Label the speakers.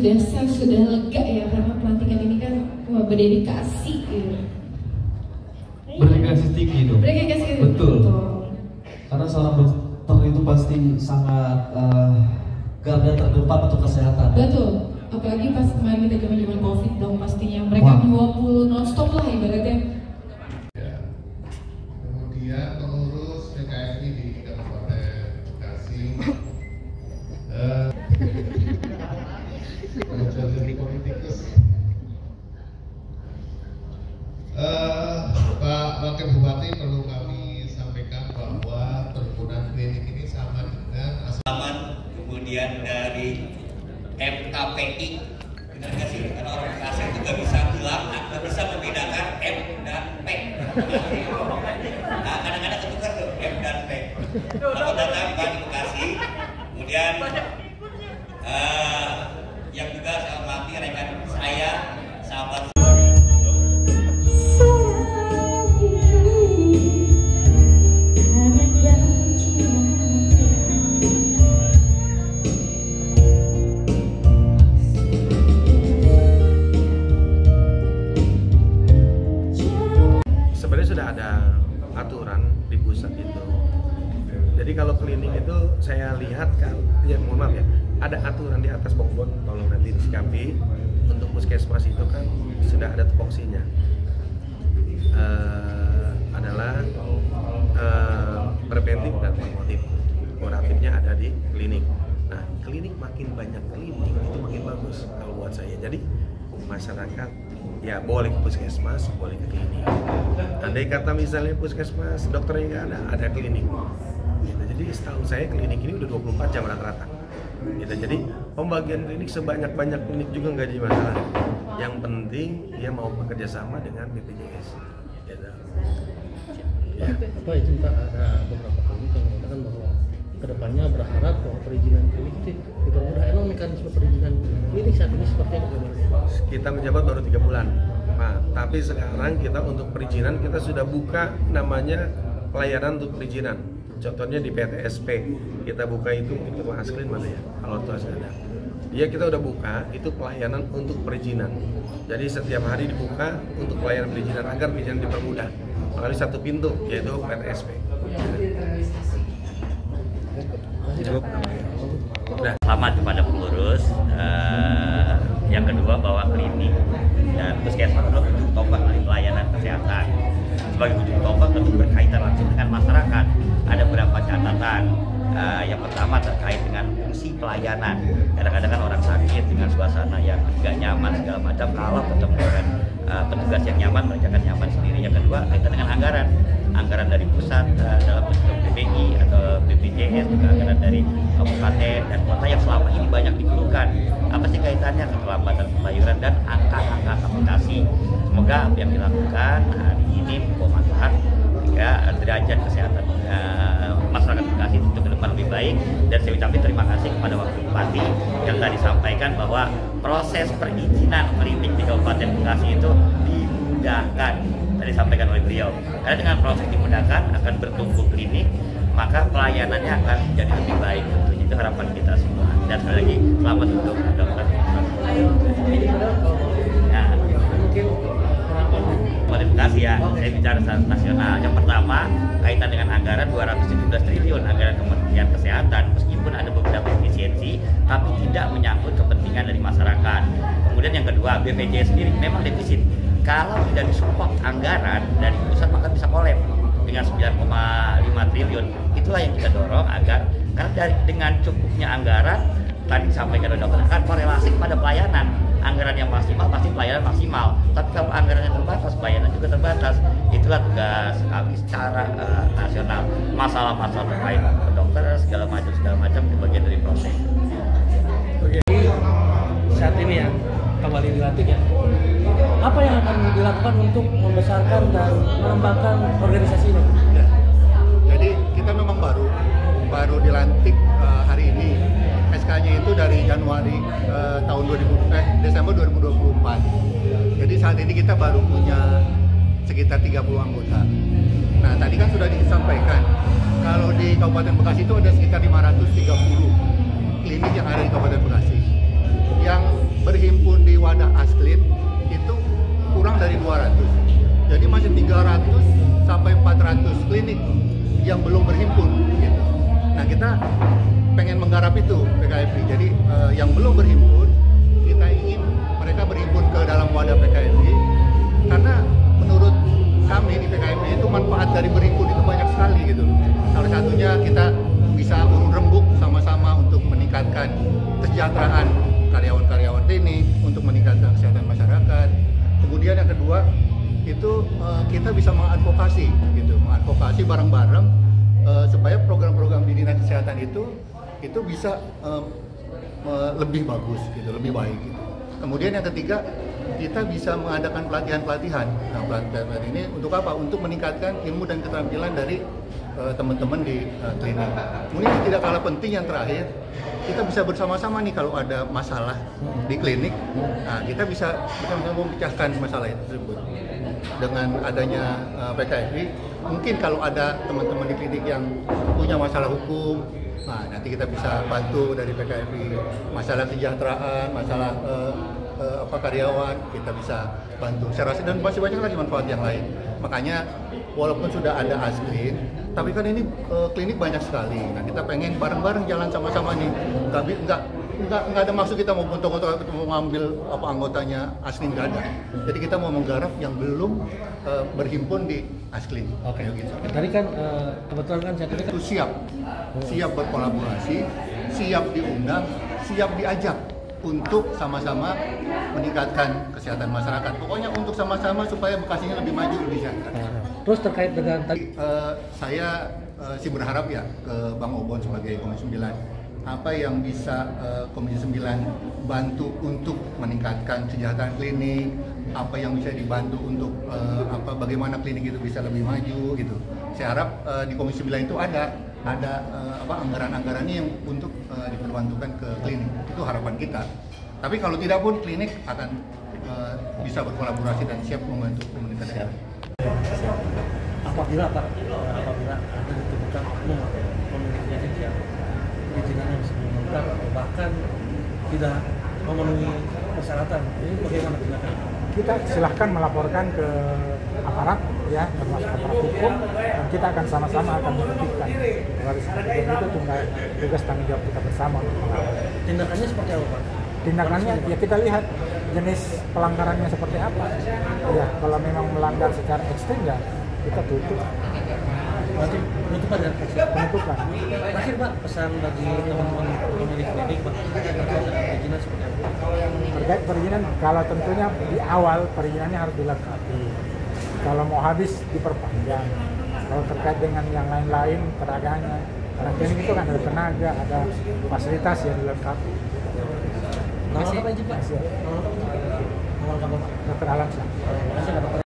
Speaker 1: sudah lega ya, karena pelantikan ini kan berdedikasi gitu.
Speaker 2: Berdedikasi tinggi itu.
Speaker 1: Berdedikasi tinggi.
Speaker 2: Betul. Karena seorang dokter itu pasti sangat garda terdepan untuk kesehatan.
Speaker 1: Betul. Apalagi pas kemarin kita zaman COVID dong, pastinya mereka 20 non-stop lah ibaratnya.
Speaker 3: Ya. Kemudian pengurus PKSI di Kabupaten Bekasi, jadi politikus, Pak Wakil Bupati, perlu kami sampaikan bahwa perkebunan klinik ini sama dengan
Speaker 4: kemudian dari MKPI, benar nggak sih? Karena orang Bekasi itu nggak bisa bilang, nggak bisa membedakan M dan P. Nah, kadang-kadang ketukar tuh M dan P. Aku datang Pak di Bekasi, kemudian yang juga saya hormati rekan saya, sahabat.
Speaker 5: Sudah ada aturan di pusat itu. Jadi kalau klinik itu saya lihat kan, ya mohon maaf ya, ada aturan di atas pokok, tolong nanti disikapi. Untuk puskesmas itu kan sudah ada tupoksinya. Adalah preventif dan promotif. Kuratifnya ada di klinik. Nah, klinik makin banyak klinik itu makin bagus kalau buat saya. Jadi masyarakat ya boleh ke puskesmas, boleh ke klinik. Andai kata misalnya puskesmas dokternya nggak ada klinik. Gitu. Jadi setahu saya klinik ini udah 24 jam rata-rata. Gitu. Jadi pembagian klinik sebanyak-banyak klinik juga nggak jadi masalah. Yang penting dia mau bekerja sama dengan BPJS. Gitu. Ya.
Speaker 6: Apa itu Pak, ada beberapa klinik yang mengatakan bahwa kedepannya berharap bahwa perizinan klinik itu dipermudah. Emang mekanisme perizinan klinik saat ini seperti apa?
Speaker 5: Kita menjabat baru 3 bulan. Nah, tapi sekarang kita untuk perizinan kita sudah buka namanya pelayanan untuk perizinan. Contohnya di PTSP kita buka itu mungkin Pak Aslin mana ya? Kalau itu ada. Ya kita udah buka itu pelayanan untuk perizinan. Jadi setiap hari dibuka untuk pelayanan perizinan agar perizinan dipermudah melalui satu pintu yaitu PTSP.
Speaker 4: Selamat kepada pengurus. Yang kedua bahwa klinik dan puskesmas adalah ujung tombak dari pelayanan kesehatan. Sebagai ujung tombak tentu berkaitan langsung dengan masyarakat. Ada beberapa catatan. Yang pertama terkait dengan fungsi pelayanan. Kadang-kadang kan orang sakit dengan suasana yang tidak nyaman segala macam. Kalau ketemu dengan petugas yang nyaman, mereka akan nyaman sendiri. Yang kedua kaitan dengan anggaran. Anggaran dari pusat dalam bentuk PBI atau BPJS, juga anggaran dari kabupaten dan kota yang selama ini banyak dikeluhkan. Apa sih kaitannya? Keterlambatan pembayaran dan angka-angka kapitasi. Semoga apa yang dilakukan hari ini membawa manfaat hingga derajat kesehatan masyarakat Bekasi untuk ke depan lebih baik. Dan saya ucapkan terima kasih kepada Wakil Bupati yang tadi sampaikan bahwa proses perizinan klinik di Kabupaten Bekasi itu dimudahkan. Tadi disampaikan oleh beliau. Karena dengan proses dimudahkan akan bertumbuh klinik, maka pelayanannya akan jadi lebih baik. Tentunya itu harapan kita semua. Dan sekali lagi selamat untuk dokter. Nah, mungkin kualifikasi ya. Saya bicara nasional. Yang pertama kaitan dengan anggaran 217 triliun anggaran Kementerian Kesehatan, meskipun ada beberapa efisiensi, tapi tidak menyangkut kepentingan dari masyarakat. Kemudian yang kedua, BPJS sendiri memang defisit. Kalau tidak disupport anggaran dari pusat maka bisa kolab dengan 9,5 triliun. Itulah yang kita dorong agar karena dengan cukupnya anggaran tadi disampaikan oleh dokter akan korelasi pada pelayanan. Anggaran yang maksimal pasti pelayanan maksimal. Tapi kalau anggaran yang terbatas, pelayanan juga terbatas. Itulah tugas kami secara nasional. Masalah-masalah terkait dokter segala macam itu bagian dari proses.
Speaker 6: Oke. Saat ini ya kembali dilantik ya. Apa yang akan dilakukan untuk membesarkan dan mengembangkan organisasi ini?
Speaker 3: Ya. Jadi kita memang baru dilantik hari ini. SK-nya itu dari Januari Desember 2024. Jadi saat ini kita baru punya sekitar 30 anggota. Nah, tadi kan sudah disampaikan kalau di Kabupaten Bekasi itu ada sekitar 530 klinik yang ada di Kabupaten Bekasi. Yang pengen menggarap itu PKFI. Jadi yang belum berhimpun, kita ingin mereka berhimpun ke dalam wadah PKFI, karena menurut kami di PKFI itu manfaat dari berhimpun itu banyak sekali gitu. Salah satunya kita bisa urun rembuk sama-sama untuk meningkatkan kesejahteraan karyawan-karyawan klinik, untuk meningkatkan kesehatan masyarakat. Kemudian yang kedua itu kita bisa mengadvokasi gitu, mengadvokasi bareng-bareng supaya program-program di dinas kesehatan itu bisa lebih bagus gitu, lebih baik gitu. Kemudian yang ketiga, kita bisa mengadakan pelatihan-pelatihan. Nah, pelatihan ini untuk apa? Untuk meningkatkan ilmu dan keterampilan dari teman-teman di klinik. Kemudian yang tidak kalah penting yang terakhir, kita bisa bersama-sama nih kalau ada masalah di klinik, nah kita bisa bersama-sama memecahkan masalah itu tersebut. Dengan adanya PKFI, mungkin kalau ada teman-teman di klinik yang punya masalah hukum, nah nanti kita bisa bantu dari PKFI. Masalah kesejahteraan, masalah karyawan, kita bisa bantu. Saya rasa dan masih banyak lagi manfaat yang lain. Makanya walaupun sudah ada Asklin, tapi kan ini klinik banyak sekali. Nah kita pengen bareng-bareng jalan sama-sama nih. Nggak ada maksud kita mau foto-foto atau mau ngambil anggotanya Asklin, nggak ada. Jadi kita mau menggarap yang belum berhimpun di Asklin.
Speaker 6: Oke.
Speaker 3: Gitu.
Speaker 6: Tadi kan kebetulan kan saya tadi kan
Speaker 3: Itu siap berkolaborasi, siap diundang, siap diajak untuk sama-sama meningkatkan kesehatan masyarakat. Pokoknya untuk sama-sama supaya Bekasinya lebih maju, lebih sejahtera.
Speaker 6: Terus terkait dengan tadi
Speaker 3: Saya sih berharap ya ke Bang Obon sebagai Komisi 9, apa yang bisa Komisi 9 bantu untuk meningkatkan kesejahteraan klinik, apa yang bisa dibantu untuk bagaimana klinik itu bisa lebih maju gitu. Saya harap di Komisi 9 itu ada anggaran-anggarannya yang untuk diperbantukan ke klinik. Itu harapan kita. Tapi kalau tidak pun klinik akan bisa berkolaborasi dan siap membantu komunitas.
Speaker 6: apabila ada ditemukan komunikasi yang perizinannya masih belum lengkap atau bahkan tidak memenuhi persyaratan, ini bagaimana tindakan?
Speaker 7: Kita silahkan melaporkan ke aparat ya, termasuk aparat hukum, dan kita akan sama-sama akan menghentikan. Itu tugas tanggung jawab kita bersama untuk mengawal.
Speaker 6: Tindakannya seperti apa, Pak?
Speaker 7: Tindakannya ya kita lihat jenis pelanggarannya seperti apa. Ya kalau memang melanggar secara ekstrim ya kita tutup.
Speaker 6: Berarti penutupan ya?
Speaker 7: Penutupan.
Speaker 6: Terakhir Pak, pesan bagi teman-teman pemilik klinik Pak terkait dengan perizinan seperti apa?
Speaker 7: Terkait perizinan, kalau tentunya di awal perizinannya harus dilengkapi. Kalau mau habis diperpanjang. Kalau terkait dengan yang lain-lain tenaganya, karena klinik itu kan ada tenaga, ada fasilitas yang dilengkapi.
Speaker 6: Nama apa izin Pak? Nama lengkap Pak?
Speaker 7: Dr. Alam Syah.
Speaker 6: Terima kasih Pak.